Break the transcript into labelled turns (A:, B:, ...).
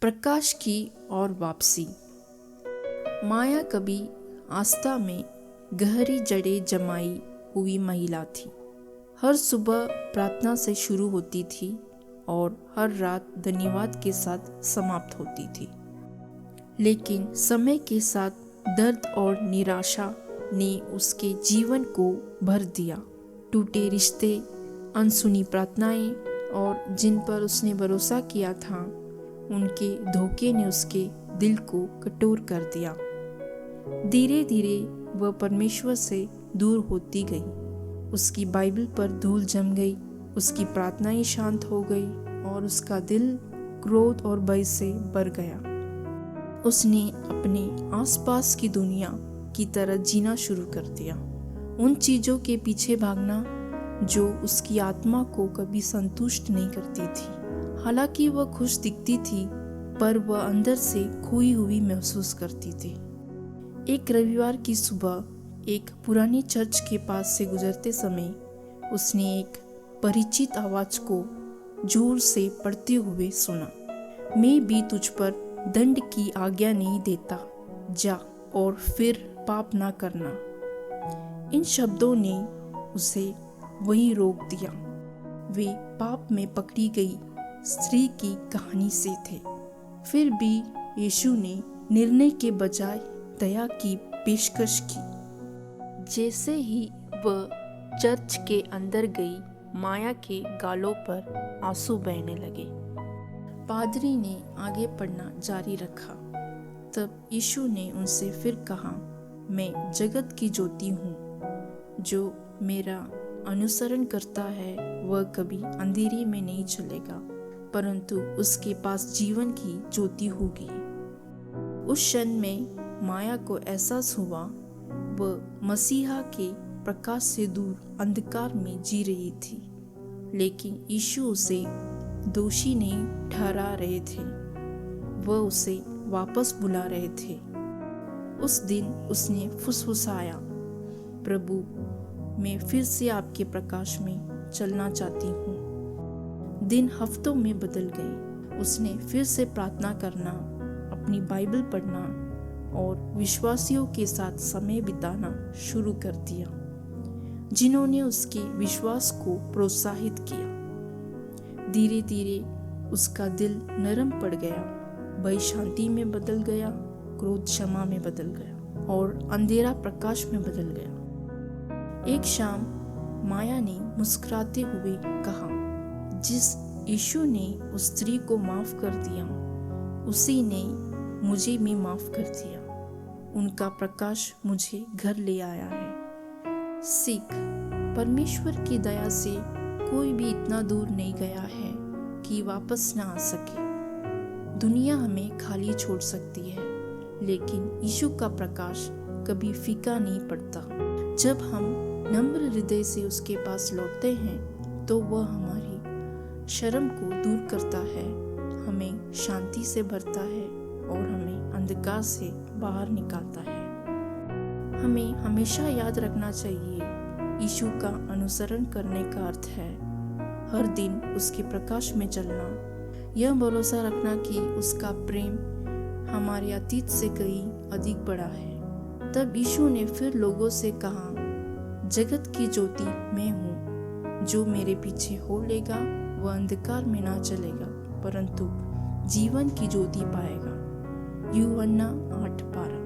A: प्रकाश की और वापसी। माया कभी आस्था में गहरी जड़ें जमाई हुई महिला थी। हर सुबह प्रार्थना से शुरू होती थी और हर रात धन्यवाद के साथ समाप्त होती थी। लेकिन समय के साथ दर्द और निराशा ने उसके जीवन को भर दिया। टूटे रिश्ते, अनसुनी प्रार्थनाएं और जिन पर उसने भरोसा किया था, उनके धोखे ने उसके दिल को कठोर कर दिया। धीरे धीरे वह परमेश्वर से दूर होती गई। उसकी बाइबल पर धूल जम गई, उसकी प्रार्थनाएं शांत हो गई और उसका दिल क्रोध और भय से भर गया। उसने अपने आसपास की दुनिया की तरह जीना शुरू कर दिया, उन चीज़ों के पीछे भागना जो उसकी आत्मा को कभी संतुष्ट नहीं करती थी। हालांकि वह खुश दिखती थी, पर वह अंदर से खोई हुई महसूस करती थी। एक रविवार की सुबह एक पुरानी चर्च के पास से गुजरते समय उसने एक परिचित आवाज को जोर से पढ़ते हुए सुना। मैं भी तुझ पर दंड की आज्ञा नहीं देता, जा और फिर पाप ना करना। इन शब्दों ने उसे वहीं रोक दिया। वे पाप में पकड़ी गई स्त्री की कहानी से थे। फिर भी यीशु ने निर्णय के बजाय दया की पेशकश की। जैसे ही वह चर्च के अंदर गई, माया के गालों पर आंसू बहने लगे। पादरी ने आगे पढ़ना जारी रखा। तब यीशु ने उनसे फिर कहा, मैं जगत की ज्योति हूँ। जो मेरा अनुसरण करता है वह कभी अंधेरे में नहीं चलेगा, परंतु उसके पास जीवन की ज्योति होगी। उस क्षण में माया को एहसास हुआ, वह मसीहा के प्रकाश से दूर अंधकार में जी रही थी। लेकिन यीशु उसे दोषी नहीं ठहरा रहे थे, वह उसे वापस बुला रहे थे। उस दिन उसने फुसफुसाया, प्रभु, मैं फिर से आपके प्रकाश में चलना चाहती हूँ। दिन हफ्तों में बदल गए। उसने फिर से प्रार्थना करना, अपनी बाइबल पढ़ना और विश्वासियों के साथ समय बिताना शुरू कर दिया, जिन्होंने उसके विश्वास को प्रोत्साहित किया। धीरे धीरे उसका दिल नरम पड़ गया, भय शांति में बदल गया, क्रोध क्षमा में बदल गया और अंधेरा प्रकाश में बदल गया। एक शाम माया ने मुस्कुराते हुए कहा, जिस यीशु ने उस स्त्री को माफ कर दिया, उसी ने मुझे भी माफ कर दिया। उनका प्रकाश मुझे घर ले आया है। सीख, परमेश्वर की दया से कोई भी इतना दूर नहीं गया है कि वापस ना आ सके। दुनिया हमें खाली छोड़ सकती है, लेकिन यीशु का प्रकाश कभी फीका नहीं पड़ता। जब हम नम्र हृदय से उसके पास लौटते हैं, तो वह हमारी शर्म को दूर करता है, हमें शांति से भरता है और हमें अंधकार से बाहर निकालता है। हमें हमेशा याद रखना चाहिए, यीशु का अनुसरण करने का अर्थ है हर दिन उसके प्रकाश में चलना, यह भरोसा रखना कि उसका प्रेम हमारे अतीत से कहीं अधिक बड़ा है। तब यीशु ने फिर लोगों से कहा, जगत की ज्योति मैं हूँ। जो मेरे पीछे हो लेगा वह अंधकार में ना चलेगा, परंतु जीवन की ज्योति पाएगा। यूहन्ना 8:12।